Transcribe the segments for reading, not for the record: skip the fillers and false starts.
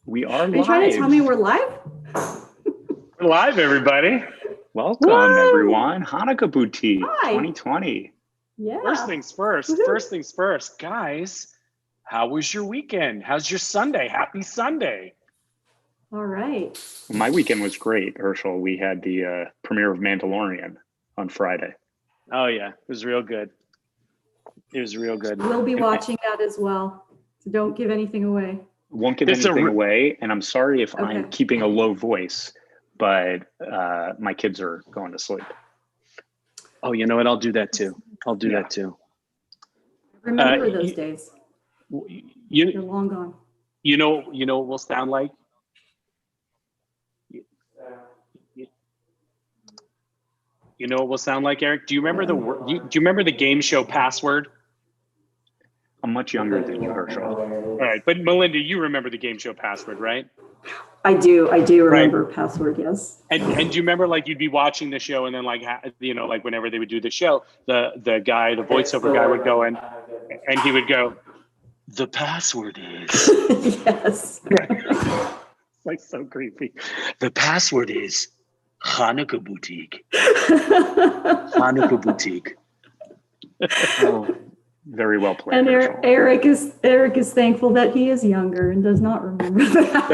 We are Are you trying to tell me we're live? We're live, everybody. Welcome, everyone. Hanukkah Boutique 2020. Yeah. First things first. Woohoo. First things first. Guys, how was your weekend? How's your Sunday? Happy Sunday. All right. My weekend was great, Herschel. We had the premiere of Mandalorian on Friday. Oh, yeah. It was real good. It was real good. We'll be watching that as well. So don't give anything away. Won't give anything away, and I'm sorry if I'm keeping a low voice, but my kids are going to sleep. Oh, you know what? I'll do that too. That too. Remember those days. They're long gone. You know what we'll sound like? You know what we'll sound like, Eric? Do you remember do you remember the game show Password? I'm much younger than you, Herschel. All right, but Melinda, you remember the game show Password, right? I do remember Password, yes. And do you remember, like, you'd be watching the show and then, like, like whenever they would do the show, the voiceover guy would go in and he would go, "The password is." Yes. Like, so creepy. "The password is Hanukkah Boutique." Hanukkah Boutique. Oh, very well played. And Eric is thankful that he is younger and does not remember that.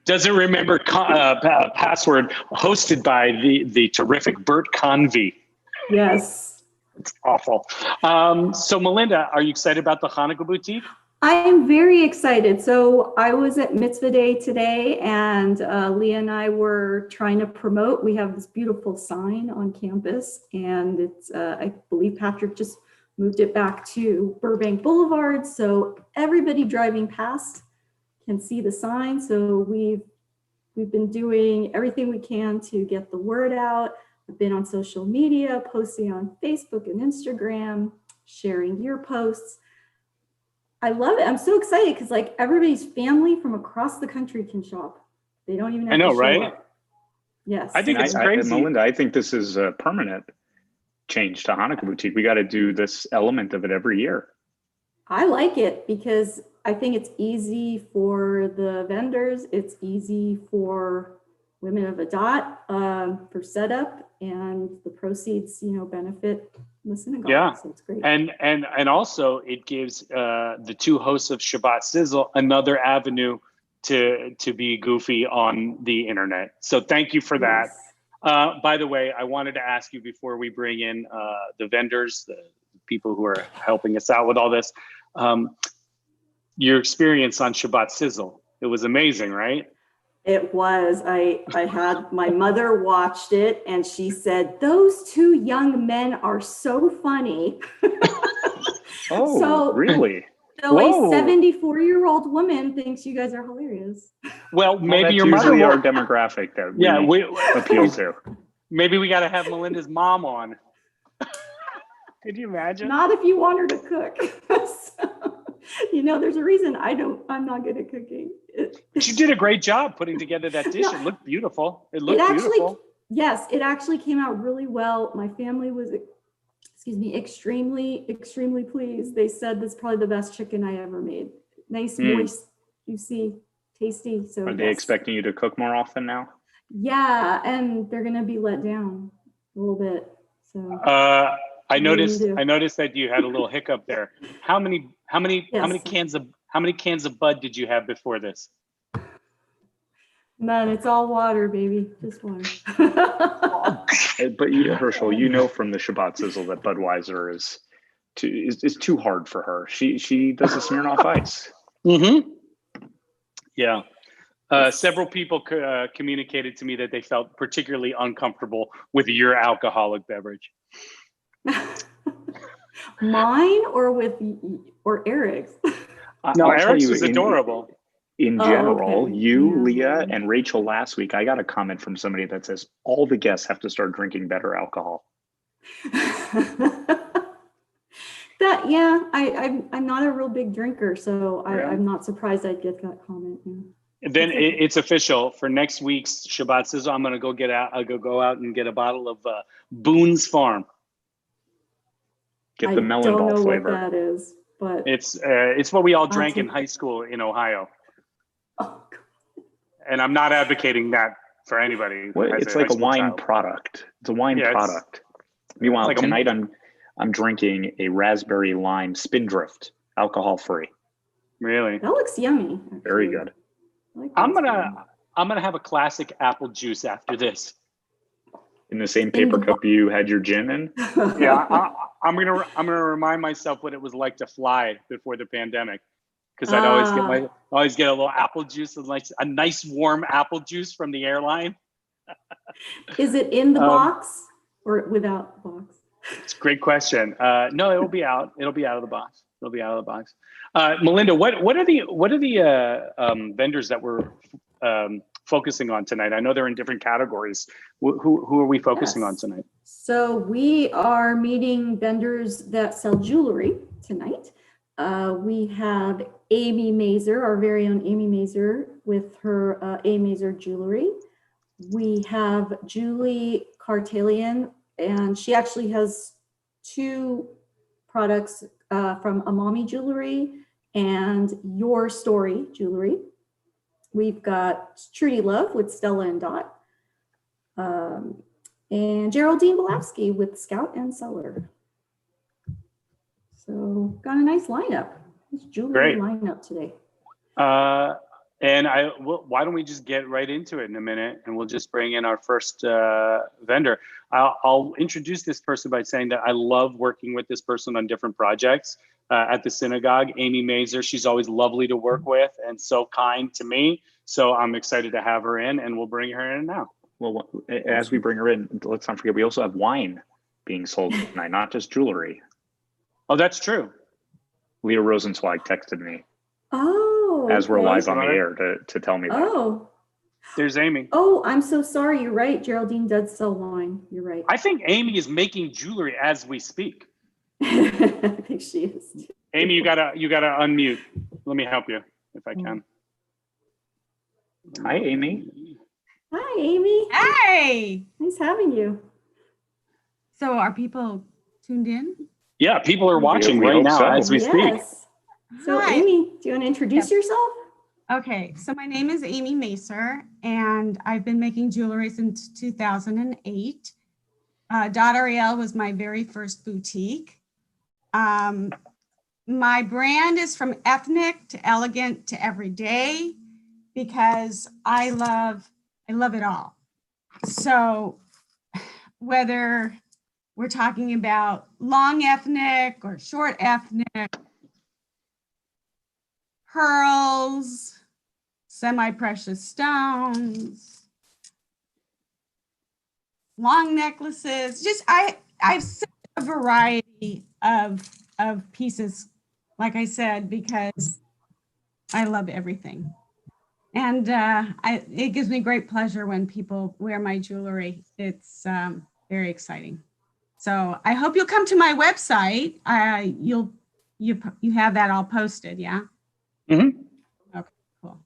Doesn't remember Password, hosted by the terrific Bert Convey. Yes. It's awful. So Melinda, are you excited about the Hanukkah Boutique? I am very excited. So I was at Mitzvah Day today, and Leah and I were trying to promote. We have this beautiful sign on campus, and it's I believe Patrick just moved it back to Burbank Boulevard, so everybody driving past can see the sign. So we've been doing everything we can to get the word out. I've been on social media, posting on Facebook and Instagram, sharing your posts. I love it. I'm so excited because, like, everybody's family from across the country can shop. They don't even have to show up. Yes. I think it's crazy. Melinda, I think this is a permanent change to Hanukkah Boutique. We got to do this element of it every year. I like it because I think it's easy for the vendors. It's easy for women of Adat for setup, and the proceeds, benefit the synagogue. Yeah, so it's great. And also it gives the two hosts of Shabbat Sizzle another avenue to be goofy on the internet. So thank you for that. By the way, I wanted to ask you before we bring in the vendors, the people who are helping us out with all this, your experience on Shabbat Sizzle. It was amazing, right? It was. I had my mother watched it, and she said, "Those two young men are so funny." Oh, so, really? So a 74-year-old woman thinks you guys are hilarious. Well, maybe your mother usually our demographic that we appeal to. Maybe we got to have Melinda's mom on. Could you imagine? Not if you want her to cook. So, there's a reason I'm not good at cooking. But you did a great job putting together that dish. It looked beautiful. Beautiful. Yes, it actually came out really well. My family was, extremely, extremely pleased. They said that's probably the best chicken I ever made. Nice, moist, juicy, tasty. So are they expecting you to cook more often now? Yeah, and they're gonna be let down a little bit. So I noticed that you had a little hiccup there. How many cans of Bud did you have before this? None. It's all water, baby. Just water. But Herschel, from the Shabbat Sizzle that Budweiser is too hard for her. She does a Smirnoff Ice. Mm-hmm. Yeah. Several people communicated to me that they felt particularly uncomfortable with your alcoholic beverage. Mine or Eric's? No, Eric's was adorable. In general, Leah, and Rachel last week, I got a comment from somebody that says all the guests have to start drinking better alcohol. I'm not a real big drinker, so I'm not surprised I'd get that comment. Yeah. Then it's official for next week's Shabbat Sizzle. I'm gonna go out and get a bottle of Boone's Farm. Get the melon ball flavor. I don't know what that is, but it's what we all drank in high school in Ohio. Oh And I'm not advocating that for anybody. Well, it's like a wine product. It's a wine product. Meanwhile, like tonight I'm drinking a raspberry lime Spindrift, alcohol free. Really? That looks yummy. Actually. Very good. Like I'm gonna have a classic apple juice after this. In the same paper cup you had your gin in? Yeah, I'm gonna remind myself what it was like to fly before the pandemic, because I'd always get a little apple juice, a nice warm apple juice from the airline. Is it in the box or without the box? It's a great question. No, it'll be out. It'll be out of the box. It'll be out of the box. Melinda, what are the vendors that we're focusing on tonight? I know they're in different categories. Who are we focusing on tonight? So we are meeting vendors that sell jewelry tonight. We have Amy Mazer, our very own Amy Mazer, with her A Mazer jewelry. We have Julie Cartalian, and she actually has two products from Amami Jewelry and Your Story Jewelry. We've got Trudy Love with Stella and Dot, and Geraldine Belowski with Scout and Cellar. So got a nice lineup. Nice jewelry lineup today. And why don't we just get right into it in a minute, and we'll just bring in our first vendor. I'll introduce this person by saying that I love working with this person on different projects at the synagogue. Amy Mazer, she's always lovely to work with and so kind to me. So I'm excited to have her in, and we'll bring her in now. Well, as we bring her in, let's not forget, we also have wine being sold tonight, not just jewelry. Oh, that's true. Leah Rosenzweig texted me. Oh, as we're live on the air to tell me that. Oh, there's Amy. Oh, I'm so sorry. You're right. Geraldine does sell wine. You're right. I think Amy is making jewelry as we speak. I think she is. Amy, you gotta unmute. Let me help you if I can. Hi, Amy. Hi, Amy. Hey. Nice having you. So are people tuned in? Yeah, people are watching right now as we speak. So Hi. Amy, do you want to introduce yourself? Okay, so my name is Amy Mazer, and I've been making jewelry since 2008. Adat Ari El was my very first boutique. My brand is from ethnic to elegant to everyday because I love it all. So whether we're talking about long ethnic or short ethnic, pearls, semi-precious stones, long necklaces, just I've such a variety of pieces, like I said, because I love everything. And it gives me great pleasure when people wear my jewelry. It's very exciting. So I hope you'll come to my website. You have that all posted, yeah? Mm-hmm. Okay, cool.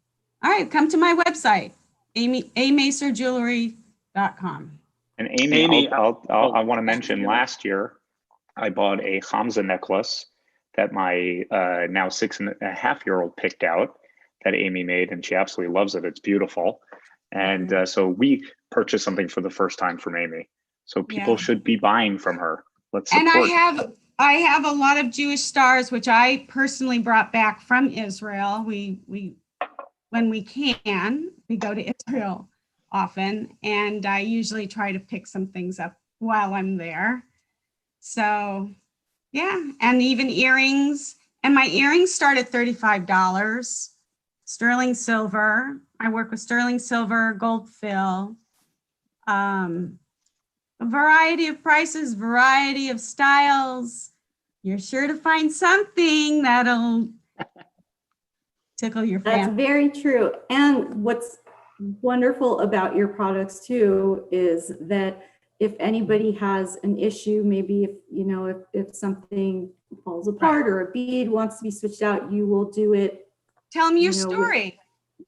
All right, come to my website, amazerjewelry.com. And Amy, I want to mention last year, I bought a Hamza necklace that my now 6.5-year-old picked out that Amy made, and she absolutely loves it. It's beautiful. And so we purchased something for the first time from Amy. So people should be buying from her. Let's support. And I have a lot of Jewish stars, which I personally brought back from Israel. We when we can, we go to Israel often, and I usually try to pick some things up while I'm there. So yeah, and even earrings. And my earrings start at $35. Sterling silver. I work with sterling silver, gold fill. A variety of prices, variety of styles. You're sure to find something that'll tickle your fancy. That's very true. And what's wonderful about your products too is that if anybody has an issue, maybe if something falls apart or a bead wants to be switched out, you will do it. Tell them your story.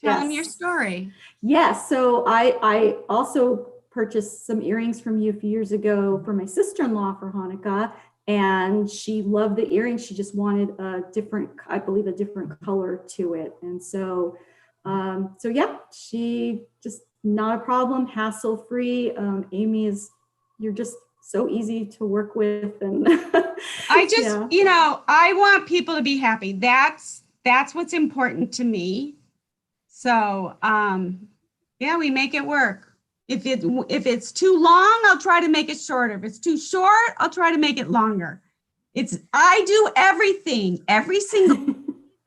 Tell them your story. Yes. So I also purchased some earrings from you a few years ago for my sister-in-law for Hanukkah, and she loved the earrings. She just wanted a different color to it. And so So yeah, she just not a problem, hassle-free. Amy you're just so easy to work with. And I just, yeah. you know, I want people to be happy. That's what's important to me. So, yeah, we make it work. If it's too long, I'll try to make it shorter. If it's too short, I'll try to make it longer. I do everything, every single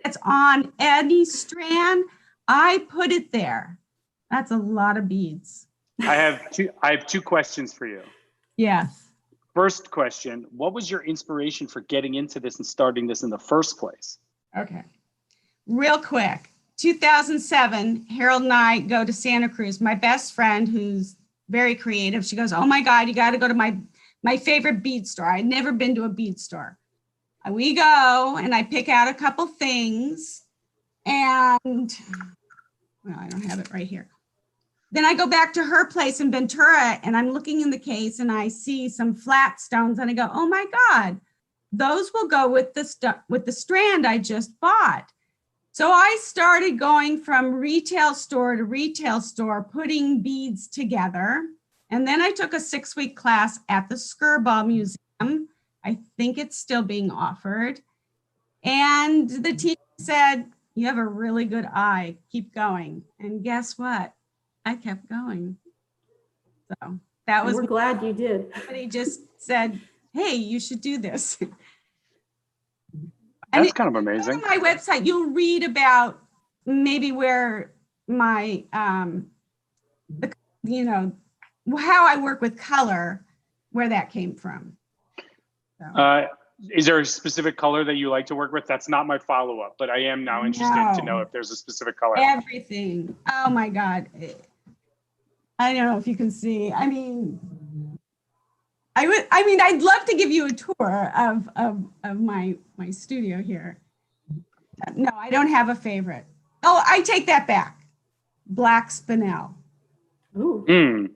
that's on any strand, I put it there. That's a lot of beads. I have two questions for you. Yes. First question, what was your inspiration for getting into this and starting this in the first place? Okay. Real quick. 2007, Harold and I go to Santa Cruz. My best friend, who's very creative, she goes, "Oh my God, you got to go to my favorite bead store." I'd never been to a bead store. We go and I pick out a couple things, and well, I don't have it right here. Then I go back to her place in Ventura, and I'm looking in the case and I see some flat stones, and I go, "Oh my God, those will go with the strand I just bought." So I started going from retail store to retail store, putting beads together. And then I took a 6-week class at the Skirball Museum. I think it's still being offered. And the teacher said, "You have a really good eye. Keep going." And guess what? I kept going. So that was. We're glad you did. Somebody just said, "Hey, you should do this." That's kind of amazing. On my website, you'll read about maybe where my, you know, how I work with color, where that came from. So. Is there a specific color that you like to work with? That's not my follow-up, but I am now interested to know if there's a specific color. Everything. Oh my God. I don't know if you can see. I mean, I'd love to give you a tour of my studio here. No, I don't have a favorite. Oh, I take that back. Black spinel. Ooh.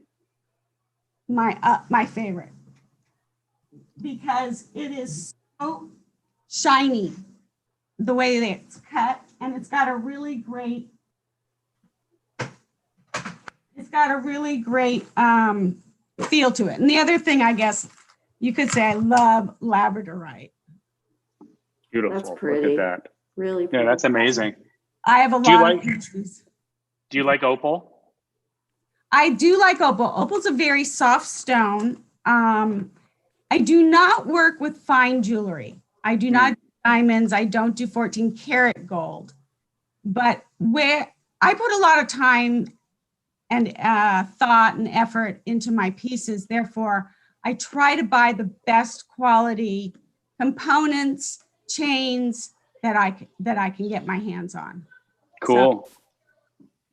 My favorite. Because it is so shiny, the way that it's cut, and it's got a really great feel to it. And the other thing, I guess you could say, I love labradorite. Beautiful. That's pretty. Look at that. Really pretty. Yeah, that's amazing. I have a lot of pieces. Do you like opal? I do like opal. Opal's a very soft stone. I do not work with fine jewelry. I do not do diamonds. I don't do 14 karat gold. But where I put a lot of time and thought and effort into my pieces, therefore, I try to buy the best quality components, chains that I can get my hands on. Cool. So,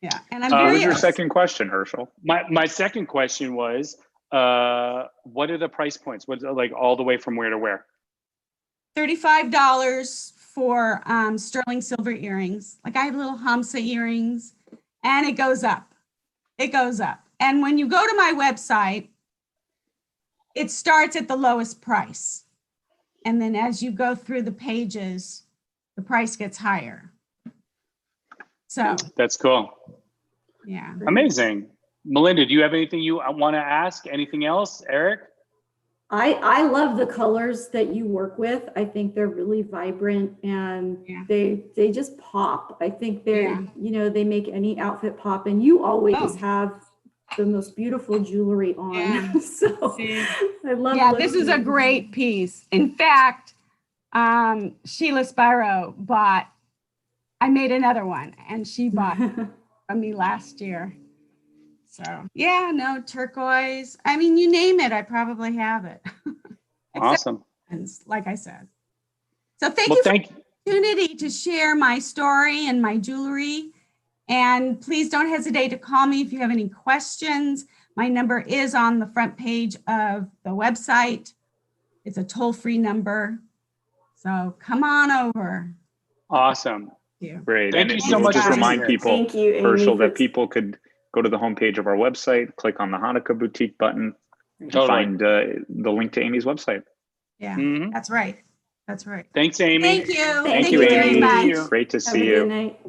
yeah, and I'm What was your second question, Herschel? My second question was, what are the price points? What, like, all the way from where to where? $35 for sterling silver earrings. Like, I have little Hamsa earrings, and it goes up. It goes up. And when you go to my website, it starts at the lowest price. And then as you go through the pages, the price gets higher. So That's cool. yeah. Amazing. Melinda, do you have anything you want to ask? Anything else? Eric? I love the colors that you work with. I think they're really vibrant, and they just pop. I think they're, you know, they make any outfit pop, and you always have the most beautiful jewelry on. Yeah. So I love this is a great piece. In fact, Sheila Spiro I made another one, and she bought from me last year. So yeah, no, turquoise. I mean, you name it, I probably have it. Awesome. Like I said. So thank you for the opportunity to share my story and my jewelry. And please don't hesitate to call me if you have any questions. My number is on the front page of the website. It's a toll-free number. So come on over. Awesome. Thank you. Great. Thank and you so much. Just remind people, Thank you, Amy, Herschel, that people could go to the homepage of our website, click on the Hanukkah Boutique button, and find the link to Amy's website. Yeah, that's right. That's right. Thanks, Amy. Thank you. Thank you, very Amy. much. Great to Have see a you. good night.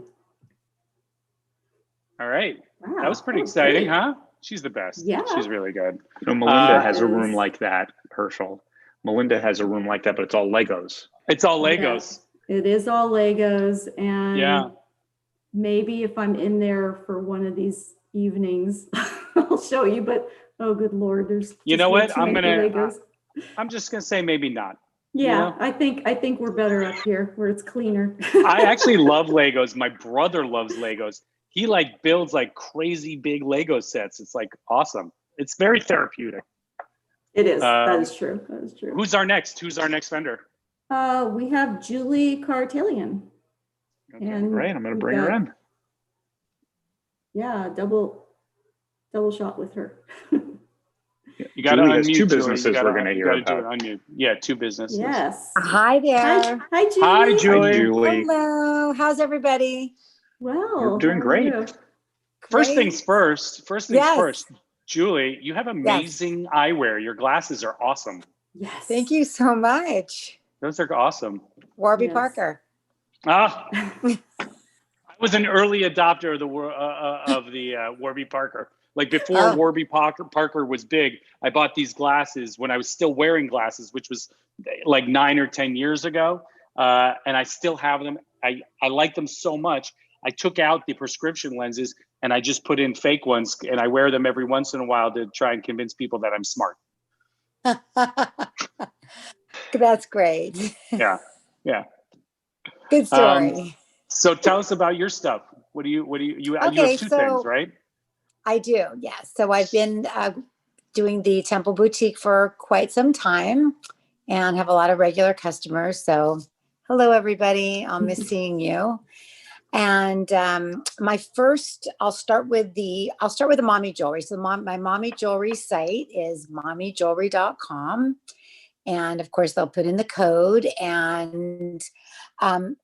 All right. Wow. That was pretty Oh, exciting, great. huh? She's the best. Yeah. She's really good. Melinda has a Yes. room like that, Herschel. Melinda has a room like that, but it's all Legos. It's all Legos. Yes, it is all Legos, and Yeah. maybe if I'm in there for one of these evenings, I'll show you. But oh, good Lord, there's You just know way what? too many Legos. I'm just gonna say maybe not. Yeah, you know? I think we're better up here where it's cleaner. I actually love Legos. My brother loves Legos. He like builds like crazy big Lego sets. It's like awesome. It's very therapeutic. It is. That is true. That is true. Who's our next vendor? We have Julie Cartelian. Okay, And Great, I'm going to we've bring her got- in. Yeah, double shot with her. You got to Julie has unmute. two Julie. businesses we're going to hear You gotta about. do it, unmute. Yeah, two businesses. Yes. Hi there. Hi, Julie. Hi, Julie. Hi, Julie. Hello. How's everybody? Well, You're doing how are great. you? First Great. things first. Yes. First. Julie, you have amazing eyewear. Your glasses are awesome. Yes. Thank you so much. Those are awesome. Warby Yes. Parker. Ah, I was an early adopter of the Warby Parker. Like before Oh. Warby Parker was big, I bought these glasses when I was still wearing glasses, which was like 9 or 10 years ago. And I still have them. I like them so much. I took out the prescription lenses and I just put in fake ones, and I wear them every once in a while to try and convince people that I'm smart. That's great. Yeah. Good story. So tell us about your stuff. You have Okay, two so- things, right? I do, yes. So I've been doing the Temple Boutique for quite some time and have a lot of regular customers. So hello, everybody. I'll miss seeing you. And I'll start with the mommy jewelry. So my mommy jewelry site is mommyjewelry.com. And of course, they'll put in the code. And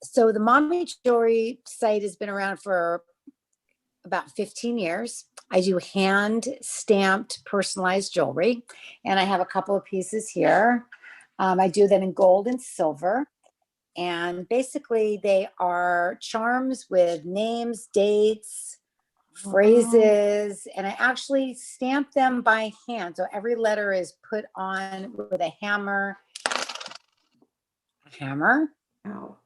so the mommy jewelry site has been around for about 15 years. I do hand stamped personalized jewelry, and I have a couple of pieces here. I do them in gold and silver. And basically they are charms with names, dates, phrases, and I actually stamp them by hand. So every letter is put on with a hammer. Wow.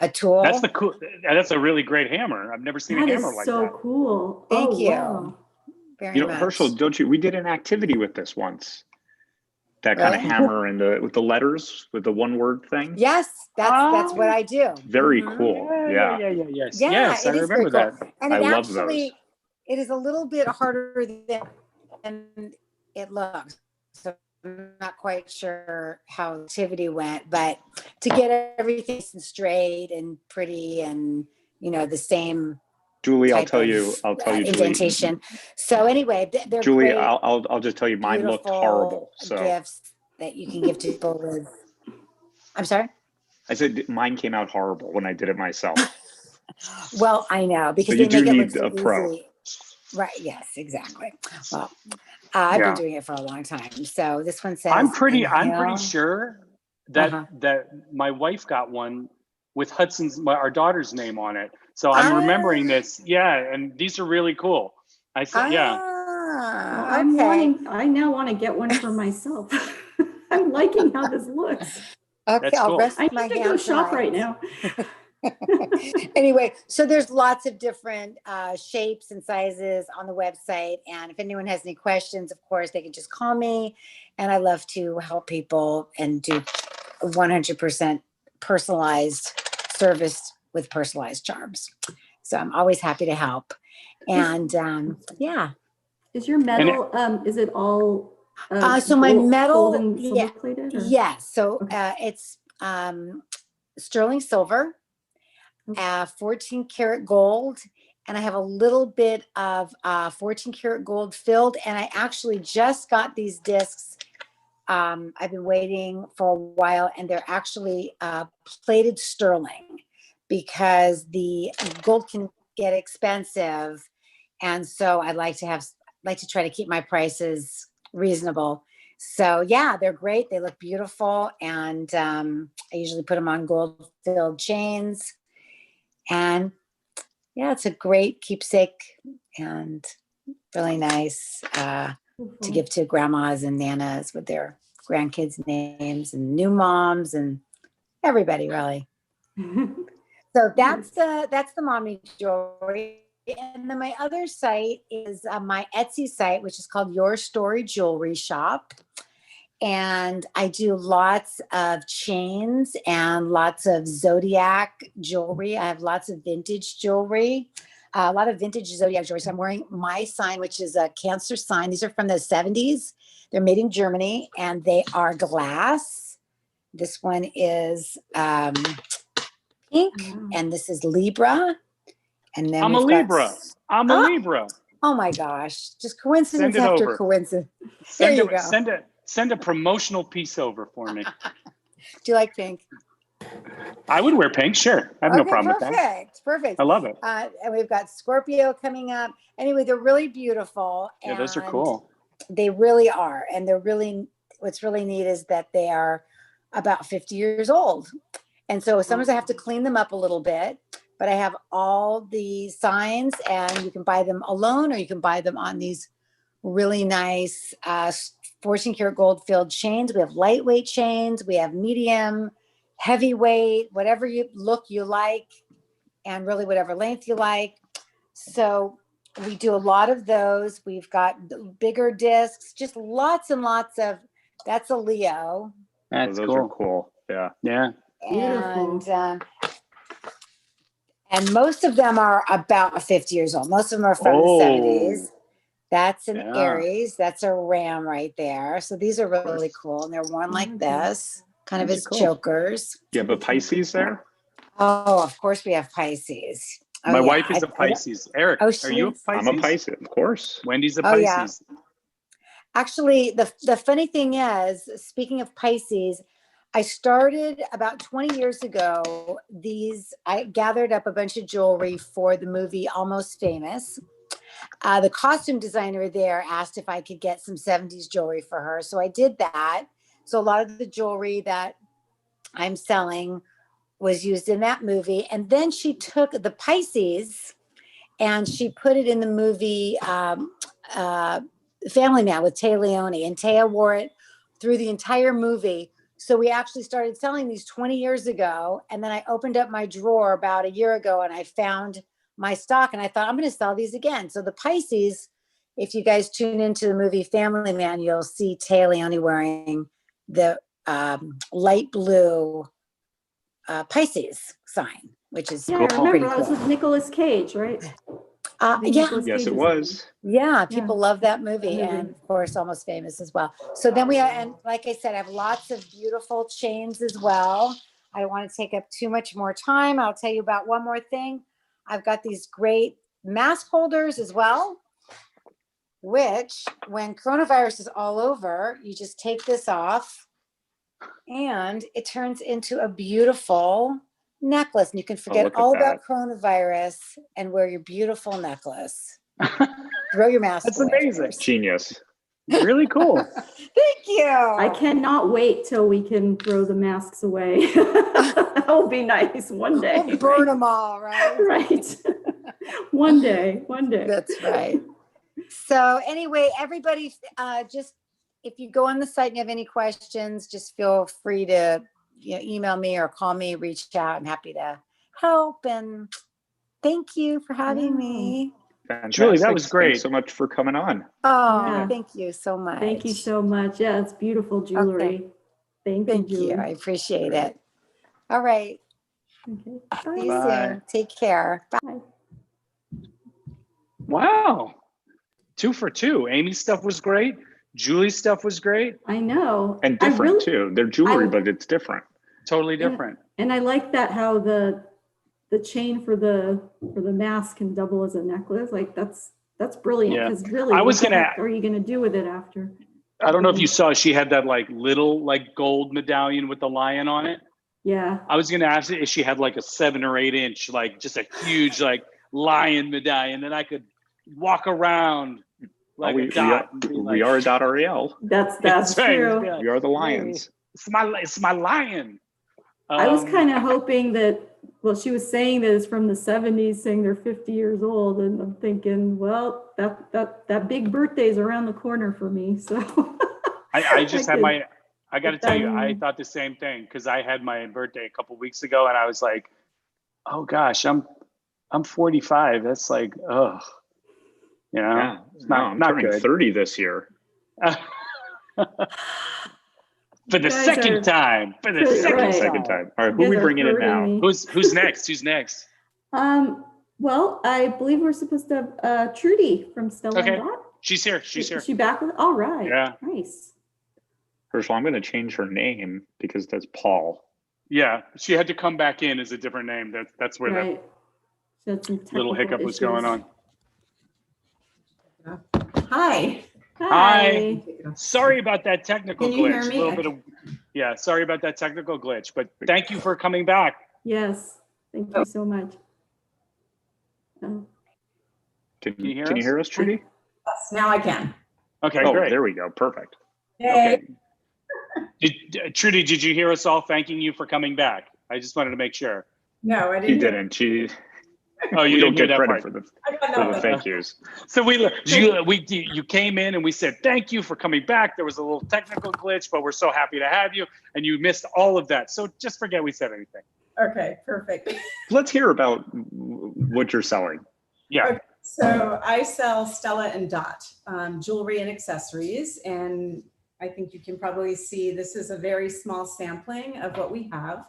A tool. That's a really great hammer. I've never seen a That hammer is like so that. cool. Thank Oh, you. wow. Very much. Herschel, don't you? We did an activity with this once. That kind of Really? hammer with the letters, with the one word thing. Yes, that's what I do. Very Mhm. cool. Yeah. Yes. Yeah, Yes, I it is remember very cool. that. And I it love actually, those. it is a little bit harder than it looks. So I'm not quite sure how activity went, but to get everything straight and pretty and, the same Julie, I'll type tell of, you, Julie. indentation. So anyway, they're Julie, great, I'll just tell you, mine looked beautiful horrible. So gifts that you can give to people with. I'm sorry? I said mine came out horrible when I did it myself. Well, I know, because So you they make do it need look so a pro. easy. Right. Yes, exactly. Well, I've Yeah. been doing it for a long time. So this one says, I'm pretty inhale. sure that Uh-huh. that my wife got one with our daughter's name on it. So I'm remembering this. Yeah, and these are really cool. I said, yeah. Ah, Well, okay. I now want to get one for myself. I'm liking how this looks. Okay, That's I'll cool. rest I my need to go hand shop tonight. right now. Anyway, so there's lots of different shapes and sizes on the website. And if anyone has any questions, of course, they can just call me. And I love to help people and do 100% personalized service with personalized charms. So I'm always happy to help. And yeah. Is your metal, is it all So my metal, gold and silver plated? Or? Yes. So Okay. it's sterling silver, 14 karat gold, and I have a little bit of 14 karat gold filled. And I actually just got these discs. I've been waiting for a while, and they're actually plated sterling because the gold can get expensive, and so I'd like to try to keep my prices reasonable. So yeah, they're great. They look beautiful, and I usually put them on gold filled chains. And yeah, it's a great keepsake and really nice to give to grandmas and nanas with their grandkids' names and new moms and everybody really. So that's the mommy jewelry. And then my other site is my Etsy site, which is called Your Story Jewelry Shop. And I do lots of chains and lots of zodiac jewelry. I have lots of vintage jewelry, a lot of vintage zodiac jewelry. So I'm wearing my sign, which is a Cancer sign. These are from the 70s. They're made in Germany and they are glass. This one is pink and this is Libra. And then I'm a Libra. I'm a Libra. Oh my gosh. Just coincidence Send it after over. coincidence. There you go. Send a promotional piece over for me. Do you like pink? I would wear pink, sure. I have no problem with that. Perfect. I love it. And we've got Scorpio coming up. Anyway, they're really beautiful. Yeah, those are cool. They really are. And what's really neat is that they are about 50 years old. And so sometimes I have to clean them up a little bit, but I have all the signs and you can buy them alone or you can buy them on these really nice 14 karat gold filled chains. We have lightweight chains. We have medium, heavyweight, whatever you like, and really whatever length you like. So we do a lot of those. We've got bigger discs, just lots and lots of, that's a Leo. That's those cool. are cool. Yeah. Yeah. And most of them are about 50 years old. Most of them are from the 70s. That's an Aries. That's a Ram right there. So these are really cool. And they're worn like this, kind of as chokers. Do you have a Pisces there? Oh, of course we have Pisces. Oh, My wife is a Pisces. Eric, are you a Pisces? I'm a Pisces, of course. Wendy's a Pisces. Yeah. Actually, the funny thing is, speaking of Pisces, I started about 20 years ago. I gathered up a bunch of jewelry for the movie Almost Famous. The costume designer there asked if I could get some 70s jewelry for her. So I did that. So a lot of the jewelry that I'm selling was used in that movie. And then she took the Pisces and she put it in the movie Family Man with Taya Leone. And Taya wore it through the entire movie. So we actually started selling these 20 years ago. And then I opened up my drawer about a year ago and I found my stock and I thought, I'm going to sell these again. So the Pisces, if you guys tune into the movie Family Man, you'll see Taya Leone wearing the light blue Pisces sign, which is I remember that was cool. with Nicolas Cage, right? Yes, it was. Yeah, people love that movie, and of course, Almost Famous as well. So then and like I said, I have lots of beautiful chains as well. I don't want to take up too much more time. I'll tell you about one more thing. I've got these great mask holders as well, which when coronavirus is all over, you just take this off and it turns into a beautiful necklace. And you can forget all about coronavirus and wear your beautiful necklace. Throw your mask That's away. amazing. Genius. Really cool. Thank you. I cannot wait till we can throw the masks away. That will be nice one day. We'll burn them all, right? Right. One day. That's right. So anyway, everybody, just if you go on the site and you have any questions, just feel free to email me or call me, reach out. I'm happy to help. And thank you for having me. Fantastic. Julie, that was great. Thanks so much for coming on. Oh, Thank you so much. Thank you so much. Yeah, it's beautiful jewelry. Okay. Thank you, Julie. I appreciate it. All right. Okay. See you soon. Take care. Bye. Wow. 2 for 2. Amy's stuff was great. Julie's stuff was great. I know. And different too. They're jewelry, but it's different. Totally different. And I like that how the chain for the mask can double as a necklace. Like that's brilliant. Because really, what the heck are you gonna do with it after? I don't know if you saw, she had that little gold medallion with the lion on it. Yeah. I was gonna ask if she had a 7 or 8 inch, just a huge lion medallion that I could walk around we are Adat Ari El. That's true. Right. We are the lions. It's my lion. I was kind of hoping that well, she was saying that it's from the 70s, saying they're 50 years old. And I'm thinking, well, that big birthday's around the corner for me. So I just had my, I got to tell you, I Um, thought the same thing because I had my birthday a couple weeks ago and I was like, oh gosh, I'm 45. That's like, oh, you know, Yeah. it's No, not, I'm not turning good. 30 this year. For the guys second are- time. For the Right. second Second time. time. All right, You who are we guys are bringing in hurting now? me. Who's next? Who's next? Well, I believe we're supposed to have Trudy from Stella Okay. and Dot. She's here. She's here. Is she back with? All right. Yeah. Nice. Herschel, I'm going to change her name because that's Paul. Yeah, she had to come back in as a different name. That's where Right. She had some that little technical hiccup was going issues. on. Hi. Hi. Sorry about that technical Can you hear glitch. me? A little bit of, yeah, sorry about that technical glitch, but thank you for coming back. Yes. Thank you so much. Oh, Can you hear you us? hear us, Trudy? Yes, now I can. Okay, Oh, great. there we go. Perfect. Hey. Trudy, did you hear us all thanking you for coming back? I just wanted to make sure. No, I She didn't. She. Oh, you we don't didn't hear get that credit part. for the thank yous. So you came in and we said thank you for coming back. There was a little technical glitch, but we're so happy to have you, and you missed all of that. So just forget we said anything. Okay, perfect. Let's hear about what you're selling. Yeah. Okay, so I sell Stella and Dot jewelry and accessories, and I think you can probably see this is a very small sampling of what we have.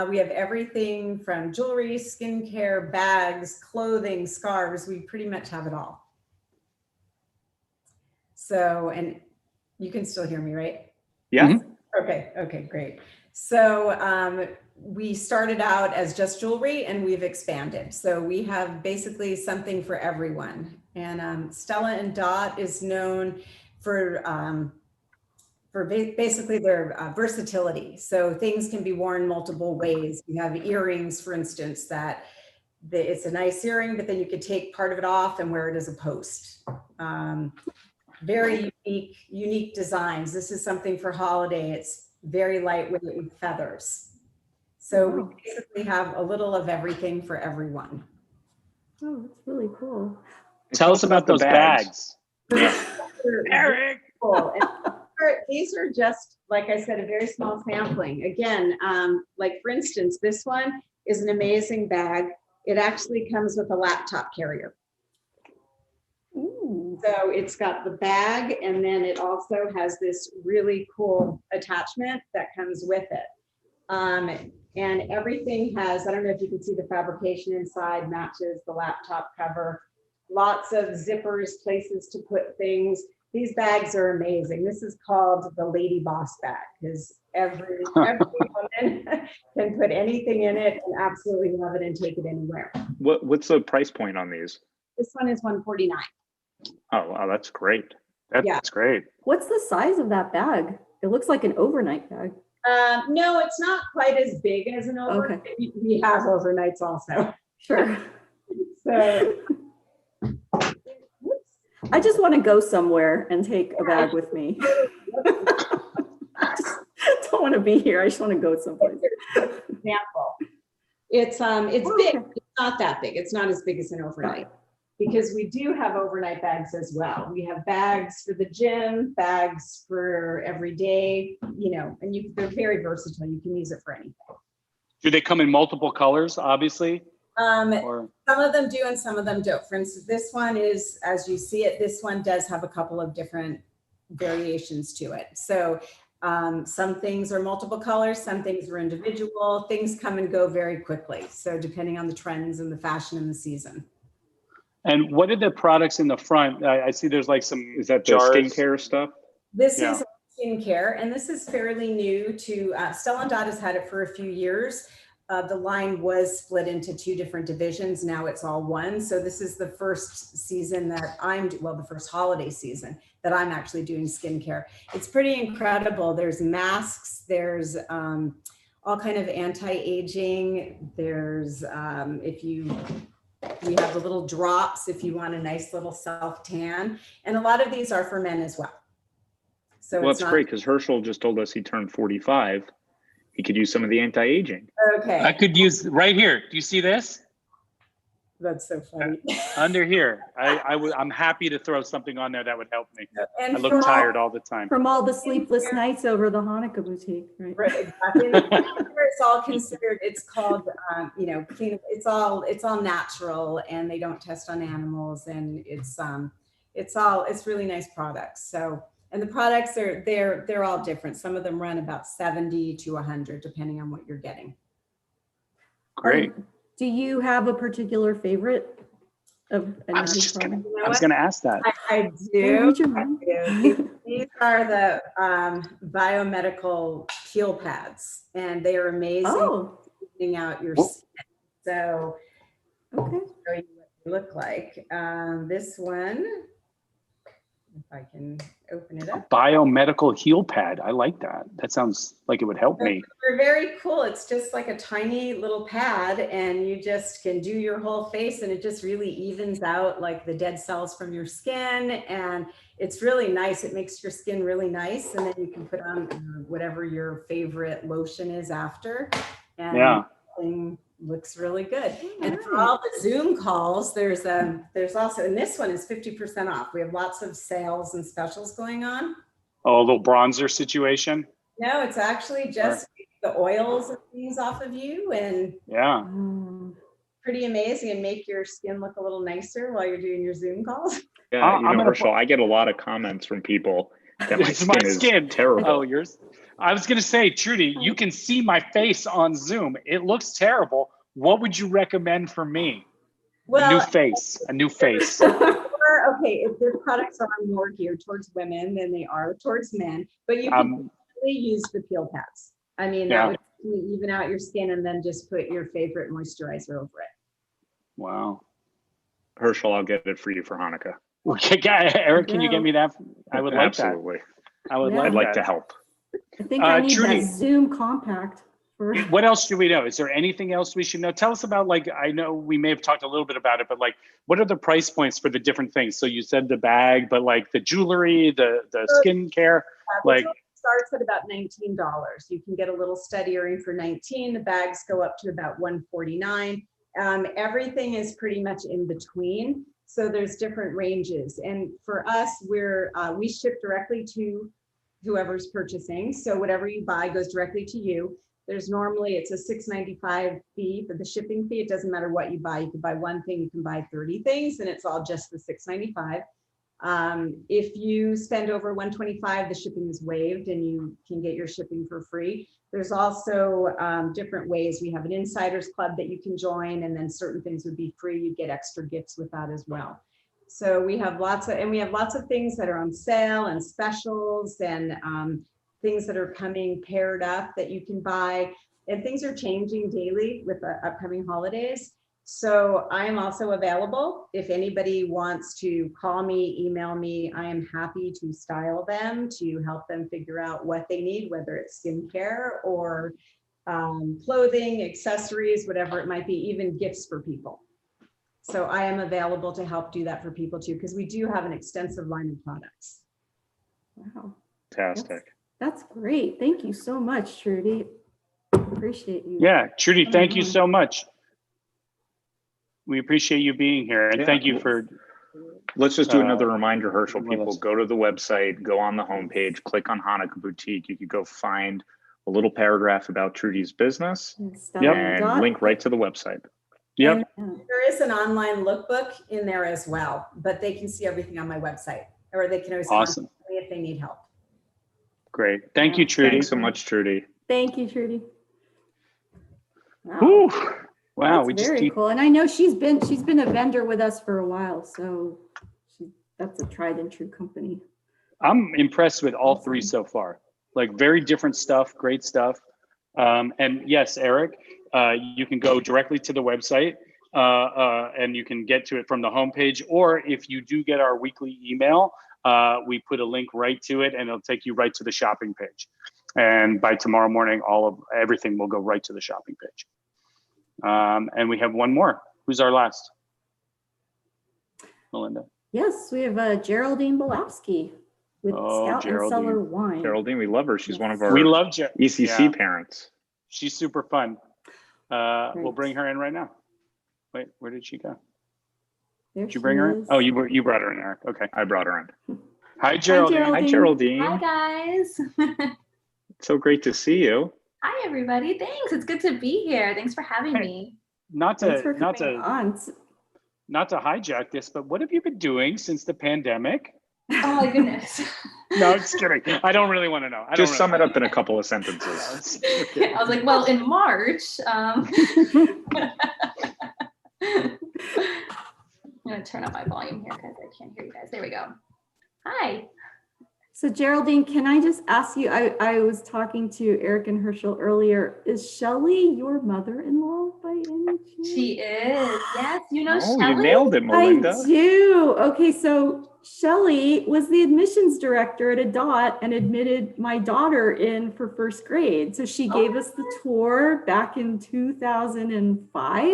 We have everything from jewelry, skincare, bags, clothing, scarves. We pretty much have it all. So, and you can still hear me, right? Yeah. Mm-hmm. Okay, great. So we started out as just jewelry and we've expanded. So we have basically something for everyone. And Stella and Dot is known for basically their versatility. So things can be worn multiple ways. You have earrings, for instance, that it's a nice earring, but then you could take part of it off and wear it as a post. Very unique designs. This is something for holiday. It's very lightweight with feathers. So we basically have a little of everything for everyone. Oh, that's really cool. Tell us about those bags. Eric. Cool. And these are just, like I said, a very small sampling. Again, like for instance, this one is an amazing bag. It actually comes with a laptop carrier. Ooh. So it's got the bag, and then it also has this really cool attachment that comes with it. And everything has, I don't know if you can see the fabrication inside, matches the laptop cover. Lots of zippers, places to put things. These bags are amazing. This is called the Lady Boss bag because every woman can put anything in it and absolutely love it and take it anywhere. What's the price point on these? This one is $149. Oh, wow, that's great. That's great. What's the size of that bag? It looks like an overnight bag. No, it's not quite as big as an overnight. Okay. We have overnights also. Sure. So I just want to go somewhere and take a bag with me. I just don't want to be here. I just want to go someplace. example, it's big. It's not that big. It's not as big as an overnight. Because we do have overnight bags as well. We have bags for the gym, bags for every day, and they're very versatile. You can use it for anything. Do they come in multiple colors, obviously? Or Some of them do and some of them don't. For instance, this one is, as you see it, this one does have a couple of different variations to it. So some things are multiple colors, some things are individual. Things come and go very quickly. So depending on the trends and the fashion and the season. And what are the products in the front? I see there's like some Is that the jars. skincare stuff? This Yeah. is skincare, and this is fairly new to Stella and Dot has had it for a few years. The line was split into two different divisions. Now it's all one. So this is the first season that the first holiday season that I'm actually doing skincare. It's pretty incredible. There's masks. There's all kind of anti-aging. There's we have the little drops if you want a nice little self tan. And a lot of these are for men as well. So Well, it's it's not great because Herschel just told us he turned 45. You could use some of the anti-aging. I Okay, could use right here. Do you see this? that's so funny. Under here. I'm happy to throw something on there that would help me. And I look for tired all the time. From all the sleepless nights over the Hanukkah boutique, right? Right, exactly. And it's all considered, it's called, you know, clean, it's all natural, and they don't test on animals, and it's really nice products. So, and the products they're all different. Some of them run about 70 to 100, depending on what you're getting. Great. Do you have a particular favorite of any I of was these just gonna, products? I was gonna ask that. I Yeah, do. read your I mind. do. These are the biomedical peel pads, and they are amazing Oh, for cleaning out your Whoa. skin. So okay. show you what they look like. This one, if I can open it up. Biomedical heel pad. I like that. That sounds like it would help me. They're very cool. It's just like a tiny little pad, and you just can do your whole face, and it just really evens out like the dead cells from your skin, and it's really nice. It makes your skin really nice, and then you can put on whatever your favorite lotion is after, and Yeah. everything looks really good. And for all the Zoom calls, there's also, and this one is 50% off. We have lots of sales and specials going on. Oh, a little bronzer situation. No, it's actually just the oils and things off of you, and Yeah. pretty amazing, and make your skin look a little nicer while you're doing your Zoom calls. Yeah, I'm gonna Herschel, I get a lot of comments from people that my It's my skin is skin. terrible. Oh, yours. I was gonna say, Trudy, you can see my face on Zoom. It looks terrible. What would you recommend for me? A new face. A new face. Okay, if their products are more geared towards women than they are towards men, but you can really use the peel pads. I mean, that would even out your skin, and then just put your favorite moisturizer over it. Wow. Herschel, I'll get it for you for Hanukkah. Okay, Eric, can you get me that? I would like that. Absolutely. I would Yeah. like I'd like that. to help. I think I need Trudy. that Zoom compact. For What else do we know? Is there anything else we should know? Tell us about, like, I know we may have talked a little bit about it, but like, what are the price points for the different things? So you said the bag, but like the jewelry, the skincare, like. Starts at about $19. You can get a little stud earring for $19. The bags go up to about $149. Everything is pretty much in between. So there's different ranges. And for us, we ship directly to whoever's purchasing. So whatever you buy goes directly to you. There's normally, it's a $6.95 fee for the shipping fee. It doesn't matter what you buy. You can buy one thing, you can buy 30 things, and it's all just the $6.95. If you spend over $125, the shipping is waived, and you can get your shipping for free. There's also different ways. We have an insiders club that you can join, and then certain things would be free. You get extra gifts with that as well. So we have lots of things that are on sale and specials, and things that are coming paired up that you can buy, and things are changing daily with the upcoming holidays. So I am also available. If anybody wants to call me, email me, I am happy to style them, to help them figure out what they need, whether it's skincare or clothing, accessories, whatever it might be, even gifts for people. So I am available to help do that for people too, because we do have an extensive line of products. wow, Fantastic. that's great. Thank you so much, Trudy. Appreciate you. Yeah, Trudy, thank you so much. We appreciate you being here, and thank you for. Let's just do another reminder, Herschel. well, People, let's- go to the website, go on the homepage, click on Hanukkah Boutique. You could go find a little paragraph about Trudy's business and link right to the website. Yep. And there is an online lookbook in there as well, but they can see everything on my website, or they can always Awesome. contact me if they need help. Great. Thank you, Trudy. Thanks so much, Trudy. Thank you, Trudy. Wow. Whew. Wow, That's we just very keep. cool. And I know she's been a vendor with us for a while, so that's a tried and true company. I'm impressed with all three so far. Like, very different stuff, great stuff. And yes, Eric, you can go directly to the website and you can get to it from the homepage. Or if you do get our weekly email, we put a link right to it, and it'll take you right to the shopping page. And by tomorrow morning, everything will go right to the shopping page. And we have one more. Who's our last? Melinda. Yes, we have Geraldine Bolowski with Oh, Scout and Geraldine. Cellar Wine. Geraldine, we love her. She's one of our We love ECC parents. She's super fun. We'll Great. bring her in right now. Wait, where did she go? There Did you she bring her in? is. Oh, you brought her in, Eric. Okay. I brought her in. Hi, Geraldine. Hi, Geraldine. Geraldine. Hi guys. So great to see you. Hi everybody. Thanks. It's good to be here. Thanks for having Hey. me. Not Thanks to for not coming to on. not to hijack this, but what have you been doing since the pandemic? Oh my goodness. No, just kidding. I don't really want to know. Just sum it up in a couple of sentences. I was like, well, in March, I'm gonna turn up my volume here because I can't hear you guys. There we go. Hi. So Geraldine, can I just ask you, I was talking to Eric and Herschel earlier. Is Shelley your mother-in-law by any chance? She is. Yes, you know Oh, Shelley. you nailed it, Melinda. I do. Okay, so Shelley was the admissions director at Adat and admitted my daughter in for first grade. So she gave us the tour back in 2005.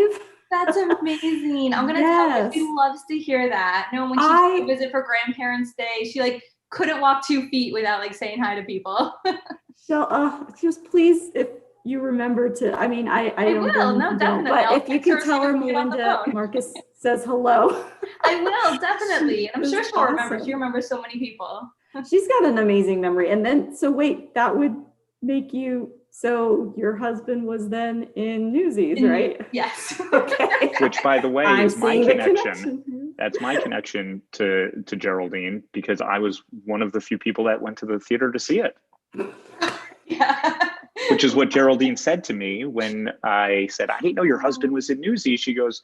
That's amazing. I'm gonna tell her she Yes. loves to hear that. No, when she came to visit for Grandparents' Day, she like couldn't walk 2 feet without like saying hi to people. Just please, if you remember to, I mean, I don't will. blame No, if you don't, definitely. but I'll if you text her can as tell soon her as we get off the Melinda phone. Marcus says hello. I will, definitely. And I'm That's sure she'll remember. awesome. She remembers so many people. She's got an amazing memory. And then, so wait, that would make you, so your husband was then in Newsies, right? Yes. Okay. Which, by the way, I'm is my seeing the connection. here. That's my connection to Geraldine, because I was one of the few people that went to the theater to see it, Yeah. which is what Geraldine said to me when I said, I didn't know your husband was in Newsies. She goes,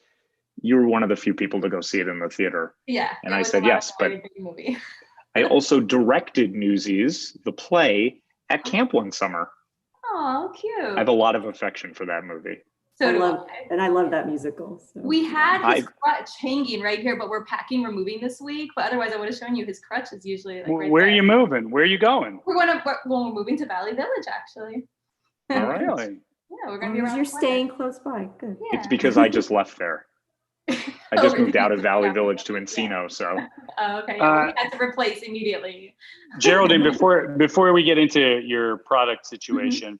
you were one of the few people to go see it in the theater. Yeah. And it I was said, a lot yes, of but very big movie. I also directed Newsies, the play, at camp one summer. Oh, I cute. have a lot of affection for that movie. So I do love, I. and I love that musical. So. We had his I- crutch hanging right here, but we're packing, we're moving this week. But otherwise, I would have shown you his crutch is usually like right Where are there. you moving? Where are you going? We're moving to Valley Village, actually. All right. Really? Yeah, we're As gonna long be as around you're the corner. staying close by. Good. Yeah. It's because I just left there. I Oh, just really? moved out of Valley Yeah. Village to Encino, so. Oh, okay. Yeah, we had to replace immediately. Geraldine, before we get into your product situation,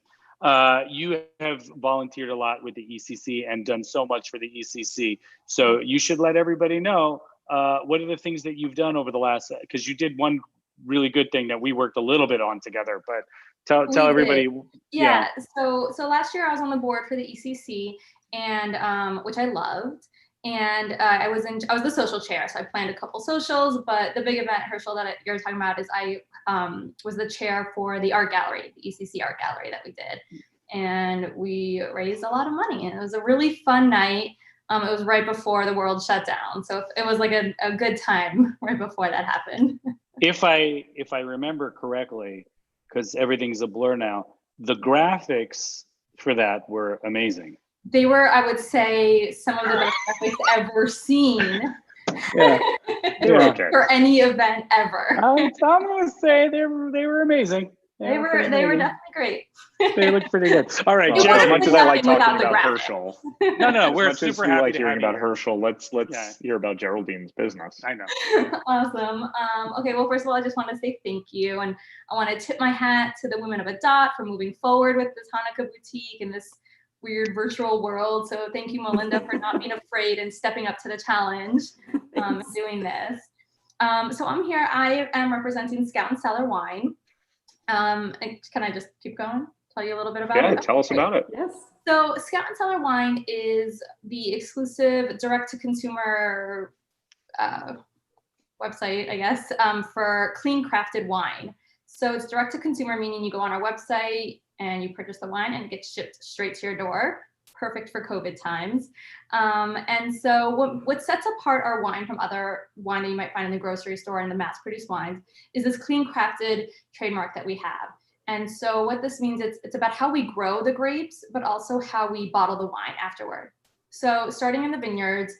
you have volunteered a lot with the ECC and done so much for the ECC. So you should let everybody know what are the things that you've done over the last, because you did one really good thing that we worked a little bit on together, but tell We everybody. did. Yeah. So last year I was on the board for the ECC, and which I loved. And I was the social chair, so I planned a couple socials. But the big event, Herschel, that you're talking about, is I was the chair for the art gallery, the ECC art gallery that we did, and we raised a lot of money, and it was a really fun night. It was right before the world shut down, so it was like a good time right before that happened. If I remember correctly, because everything's a blur now, the graphics for that were amazing. They were, I would say, some of the best graphics ever seen. Yeah. They were okay. For any event ever. I'm gonna say they were amazing. They were definitely great. They looked pretty good. All right, Well, It as wasn't much as I like nothing without talking the about graphics. Herschel, No, we're as much as super we happy like to hearing have you about here. Herschel, let's Yeah. hear about Geraldine's business. I know. Awesome. Okay, well, first of all, I just want to say thank you. And I want to tip my hat to the women of Adat for moving forward with this Hanukkah boutique in this weird virtual world. So thank you, Melinda, for not being afraid and stepping up to the challenge and doing this. So I'm here. I am representing Scout and Cellar Wine. And can I just keep going? Tell you a little bit about Yeah, it? tell us about it. Yes. So Scout and Cellar Wine is the exclusive direct-to-consumer website, I guess, for clean crafted wine. So it's direct-to-consumer, meaning you go on our website and you purchase the wine and it gets shipped straight to your door. Perfect for COVID times. And so what sets apart our wine from other wine that you might find in the grocery store and the mass-produced wines is this clean crafted trademark that we have. And so what this means, it's about how we grow the grapes, but also how we bottle the wine afterward. So starting in the vineyards,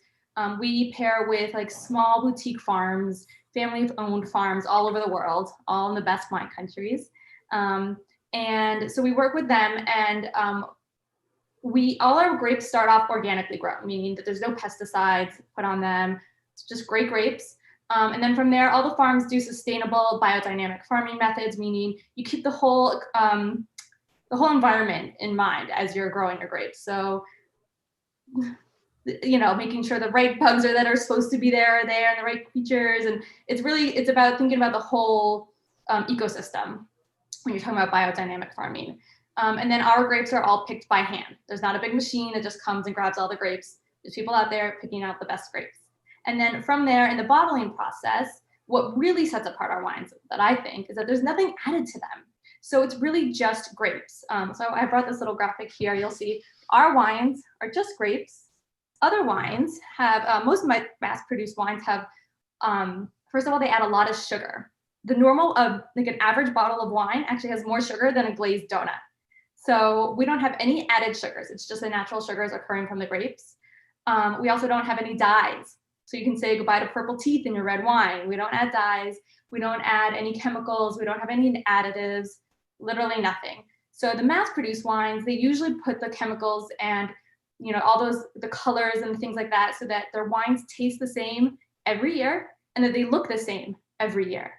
we pair with like small boutique farms, family-owned farms all over the world, all in the best wine countries. And so we work with them, and all our grapes start off organically grown, meaning that there's no pesticides put on them. It's just great grapes. And then from there, all the farms do sustainable biodynamic farming methods, meaning you keep the whole the whole environment in mind as you're growing your grapes. So, you know, making sure the right bugs that are supposed to be there are there, and the right creatures. And it's about thinking about the whole ecosystem when you're talking about biodynamic farming. And then our grapes are all picked by hand. There's not a big machine that just comes and grabs all the grapes. There's people out there picking out the best grapes. And then from there, in the bottling process, what really sets apart our wines, that I think, is that there's nothing added to them. So it's really just grapes. So I brought this little graphic here. You'll see our wines are just grapes. Other wines have, most of my mass-produced wines have, first of all, they add a lot of sugar. The normal like an average bottle of wine actually has more sugar than a glazed donut. So we don't have any added sugars. It's just the natural sugars occurring from the grapes. We also don't have any dyes. So you can say goodbye to purple teeth in your red wine. We don't add dyes. We don't add any chemicals. We don't have any additives, literally nothing. So the mass-produced wines, they usually put the chemicals and, you know, all those, the colors and things like that, so that their wines taste the same every year and that they look the same every year.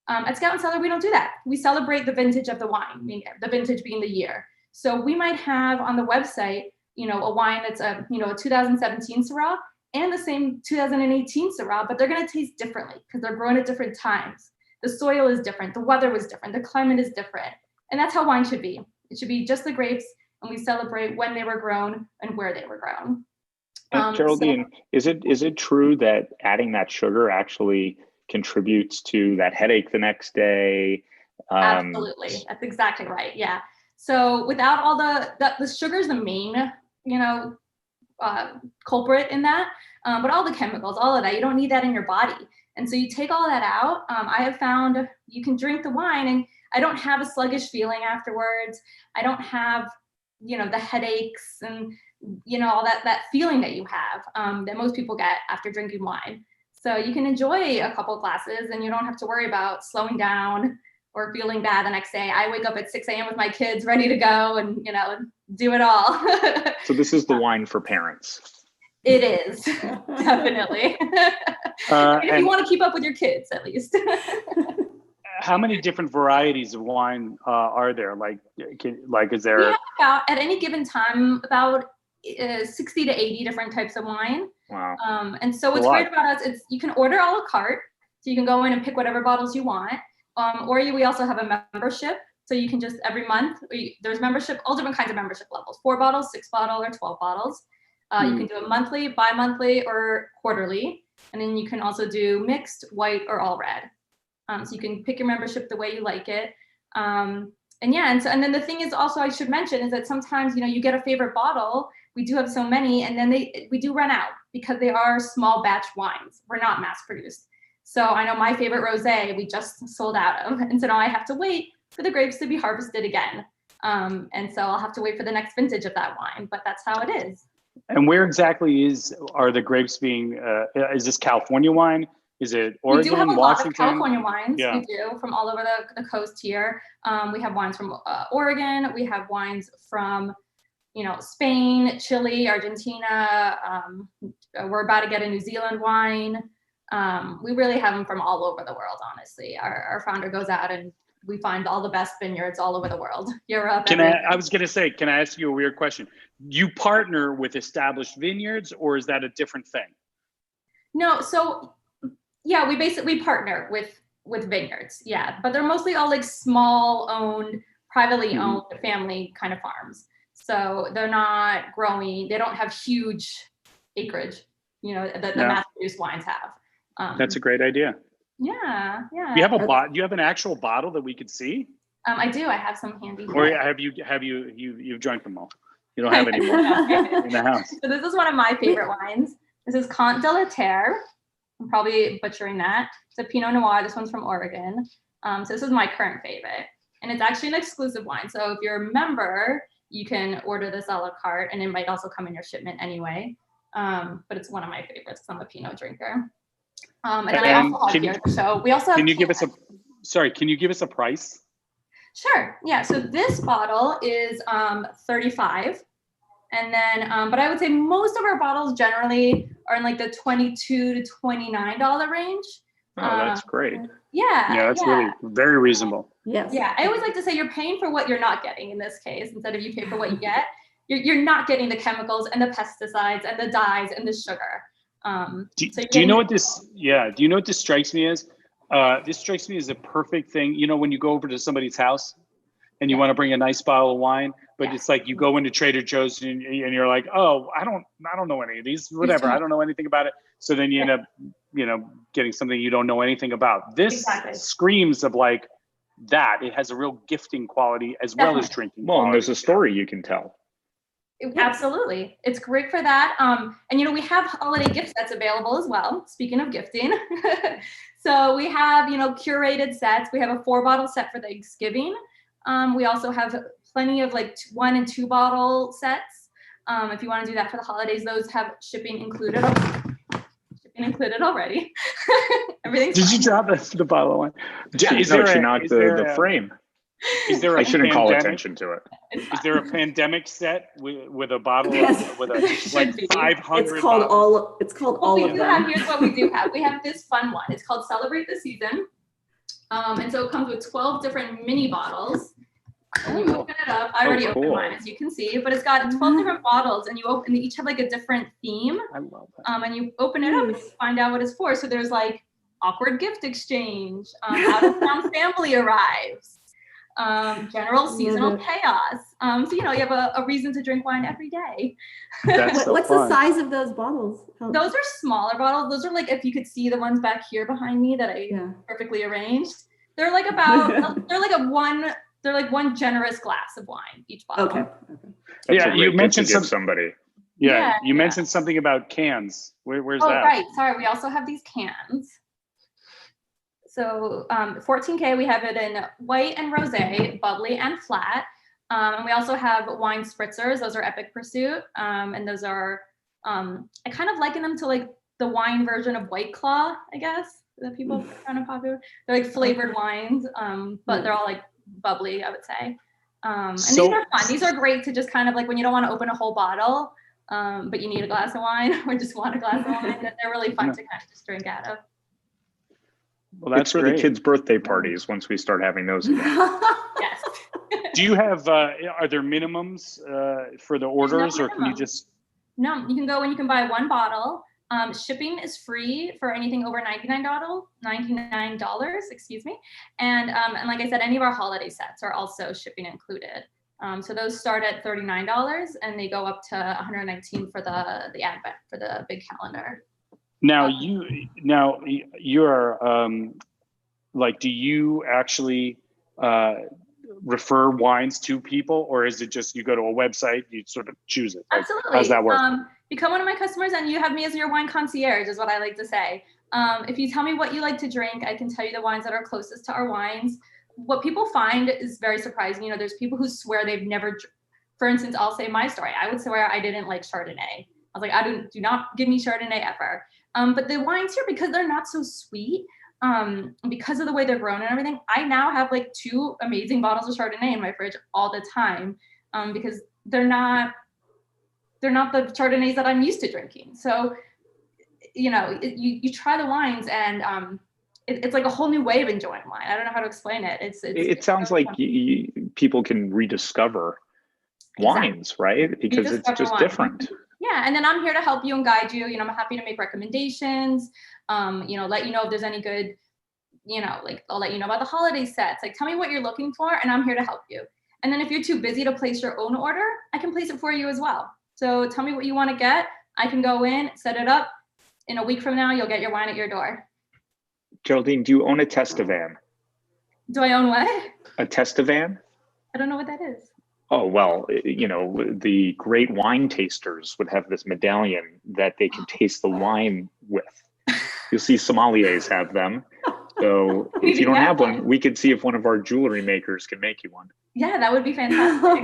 At Scout and Cellar, we don't do that. We celebrate the vintage of the wine, the vintage being the year. So we might have on the website, you know, a wine that's a 2017 Syrah and the same 2018 Syrah, but they're going to taste differently because they're grown at different times. The soil is different. The weather was different. The climate is different. And that's how wine should be. It should be just the grapes, and we celebrate when they were grown and where they were grown. Geraldine, is it true that adding that sugar actually contributes to that headache the next day? Absolutely. That's exactly right. Yeah. So without all the sugar is the main, culprit in that, but all the chemicals, all of that, you don't need that in your body. And so you take all that out. I have found you can drink the wine and I don't have a sluggish feeling afterwards. I don't have, the headaches and, all that feeling that you have, that most people get after drinking wine. So you can enjoy a couple glasses and you don't have to worry about slowing down or feeling bad the next day. I wake up at 6 a.m. with my kids ready to go and, do it all. So this is the wine for parents. It is, definitely. If you want to keep up with your kids, at least. How many different varieties of wine are there? Is there? We have about, at any given time, about 60 to 80 different types of wine. Wow. And so what's great about us is you can order a la carte. So you can go in and pick whatever bottles you want. We also have a membership. So you can just every month, there's membership, all different kinds of membership levels, 4 bottles, 6 bottles, or 12 bottles. You can do it monthly, bi-monthly, or quarterly. And then you can also do mixed, white, or all red. So you can pick your membership the way you like it. And then the thing is also I should mention is that sometimes, you get a favorite bottle. We do have so many, and then we do run out because they are small batch wines. We're not mass produced. So I know my favorite rosé we just sold out of. And so now I have to wait for the grapes to be harvested again. And so I'll have to wait for the next vintage of that wine, but that's how it is. And where exactly are the grapes being, is this California wine? Is it Oregon, we do have a Washington? lot of California wines. Yeah. We do, from all over the coast here. We have wines from Oregon. We have wines from, Spain, Chile, Argentina. We're about to get a New Zealand wine. We really have them from all over the world, honestly. Our founder goes out and we find all the best vineyards all over the world. Europe. I was going to say, can I ask you a weird question? You partner with established vineyards, or is that a different thing? No, so yeah, we basically partner with vineyards. Yeah, but they're mostly all like small owned, privately owned family kind of farms. So they're not growing. They don't have huge acreage, that the mass-produced wines have. That's a great idea. Yeah. Do you have an actual bottle that we could see? I do. I have some handy. Or you've drank them all? You don't have any more in the house. So this is one of my favorite wines. This is Comte de la Terre. I'm probably butchering that. It's a Pinot Noir. This one's from Oregon. So this is my current favorite. And it's actually an exclusive wine. So if you're a member, you can order this a la carte, and it might also come in your shipment anyway. But it's one of my favorites because I'm a Pinot drinker. And then I also have here. So we also have. Can you give us a price? Sure. Yeah. So this bottle is $35. And then, but I would say most of our bottles generally are in like the $22 to $29 range. Oh, that's great. Yeah. Yeah, that's really very reasonable. Yes. Yeah, I always like to say you're paying for what you're not getting in this case. Instead of you pay for what you get, you're not getting the chemicals and the pesticides and the dyes and the sugar. Do you know what this? Yeah. Do you know what this strikes me as? This strikes me as a perfect thing. You know, when you go over to somebody's house and you want to bring a nice bottle of wine, but it's like you go into Trader Joe's and you're like, oh, I don't know any of these, whatever. I don't know anything about it. So then you end up, getting something you don't know anything about. This screams of like that. It has a real gifting quality as well as drinking quality. Well, and there's a story you can tell. Absolutely. It's great for that. And we have holiday gift sets available as well. Speaking of gifting. So we have, curated sets. We have a 4-bottle set for Thanksgiving. We also have plenty of like 1 and 2 bottle sets. If you want to do that for the holidays, those have shipping included. Already. Everything's Did you drop the bottle of wine? She knocked the frame. Is there I shouldn't call attention to it. Is there a pandemic set with a bottle with a like 500? It's called all. It's called all of them. Here's what we do have. We have this fun one. It's called Celebrate the Season, and so it comes with 12 different mini bottles. And you open it up. I already opened mine, as you can see, but it's got 12 different bottles, and they each have like a different theme. I love that. And you open it up and you find out what it's for. So there's like awkward gift exchange, out of town family arrives. General seasonal chaos. So you have a reason to drink wine every day. What's the size of those bottles? Those are smaller bottles. Those are like, if you could see the ones back here behind me that I perfectly arranged. They're like they're like one generous glass of wine each bottle. Okay. Yeah, you mentioned somebody. Yeah, you mentioned something about cans. Where's that? Oh, right. Sorry, we also have these cans. So 14K, we have it in white and rosé, bubbly and flat. And we also have wine spritzers. Those are Epic Pursuit. And those are, I kind of liken them to like the wine version of White Claw, I guess, that people are kind of popular. They're like flavored wines, but they're all like bubbly, I would say. And these are fun. These are great to just kind of like when you don't want to open a whole bottle, but you need a glass of wine or just want a glass of wine. They're really fun to kind of just drink out of. Well, that's for the kids' birthday parties once we start having those again. Yes. Do you have, are there minimums for the orders or can you just? No, you can go and you can buy 1 bottle. Shipping is free for anything over $99, excuse me. And like I said, any of our holiday sets are also shipping included. So those start at $39 and they go up to $119 for the Advent, for the big calendar. Now you're like, do you actually refer wines to people, or is it just you go to a website, you sort of choose it? Absolutely. How does that work? Become one of my customers and you have me as your wine concierge is what I like to say. If you tell me what you like to drink, I can tell you the wines that are closest to our wines. What people find is very surprising. There's people who swear they've never, for instance, I'll say my story. I would swear I didn't like Chardonnay. I was like, do not give me Chardonnay ever. But the wines here, because they're not so sweet, because of the way they're grown and everything, I now have like 2 amazing bottles of Chardonnay in my fridge all the time, because they're not the Chardonnays that I'm used to drinking. So, you try the wines and it's like a whole new way of enjoying wine. I don't know how to explain it. It sounds like people can rediscover wines, right? Because it's just different. Yeah, and then I'm here to help you and guide you. I'm happy to make recommendations. Let you know if there's any good, like I'll let you know about the holiday sets. Like tell me what you're looking for and I'm here to help you. And then if you're too busy to place your own order, I can place it for you as well. So tell me what you want to get. I can go in, set it up. In a week from now, you'll get your wine at your door. Geraldine, do you own a Testavan? Do I own what? A Testavan? I don't know what that is. Oh, well, the great wine tasters would have this medallion that they can taste the wine with. You'll see sommeliers have them. So if you don't have one, we could see if one of our jewelry makers can make you one. Yeah, that would be fantastic.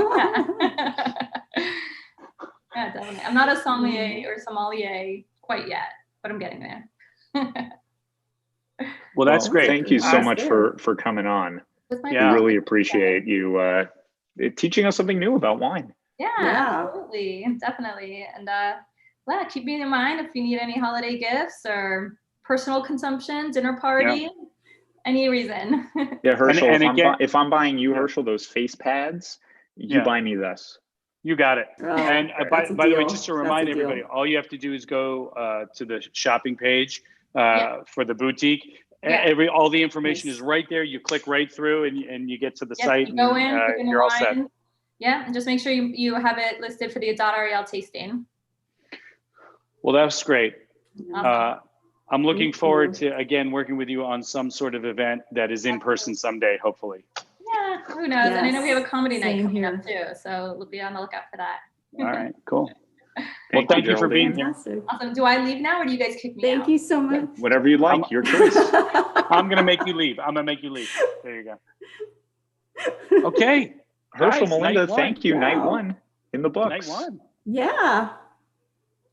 Yeah, definitely. I'm not a sommelier quite yet, but I'm getting there. Well, that's great. Thank you so much for coming on. We really appreciate you teaching us something new about wine. Yeah, absolutely. Definitely. And keep me in mind if you need any holiday gifts or personal consumption, dinner party. any reason. Yeah, Herschel, and again- if I'm buying you, Yeah. Herschel, those face pads, you Yeah. buy me this. You got it. Oh, And that's a by the way, deal. just to That's a remind deal. everybody, all you have to do is go to the shopping page Yeah. for the boutique. Yeah. All the information Nice. is right there. You click right through and you get to the Yep, site you go in, and pick a new you're all set. wine. Yeah, and just make sure you have it listed for the Adat Ari El tasting. Well, that's great. Awesome. I'm looking Thank forward you. to, again, working with you on some sort of event that is in person someday, hopefully. Yeah, who knows? And I know we have a Yes, comedy night same coming up here. too, so we'll be on the lookout for that. All right, cool. Well, Thank thank you, you for being Geraldine. here. Fantastic. Awesome. Do I leave now or do you guys kick me Thank out? you so much. Whatever you like, your choice. I'm going to make you leave. I'm going to make you leave. There you go. Okay. Herschel, Guys, Melinda, night one. thank you. Night Wow. one in the books. Night one. Yeah.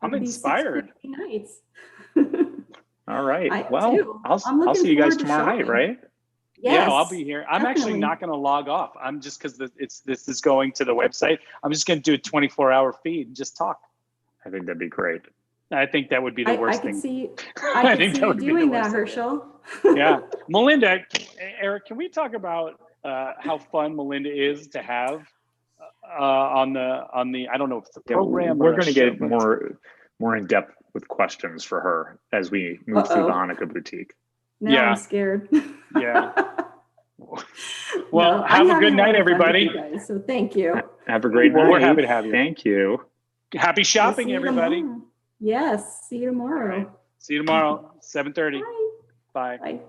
I'm These inspired. 6:50 nights. All right. I am Well, too. I'll I'm looking see you guys forward to tomorrow night, shopping. right? Yeah, Yes, I'll be here. I'm actually definitely. not going to log off. I'm just because this is going to the website. I'm just going to do a 24-hour feed and just talk. I think that'd be great. I think that would be the I worst can thing. see. I I think can see that you would be the doing that, worst idea. Herschel. Yeah, Melinda, Eric, can we talk about how fun Melinda is to have on the I don't know if it's a Yeah, program. we're or a going to show, get but- more in depth with questions for her as we move through the Uh-oh. Hanukkah boutique. Now Yeah. I'm scared. Yeah. Well, No, have I'm a good having night, lot of fun with everybody. you guys, so thank you. Have a great Well, night. we're happy to have you. Thank you. Happy We'll shopping, see you everybody. tomorrow. Yes, see you tomorrow. See you tomorrow, 7:30. Bye. Bye. Bye.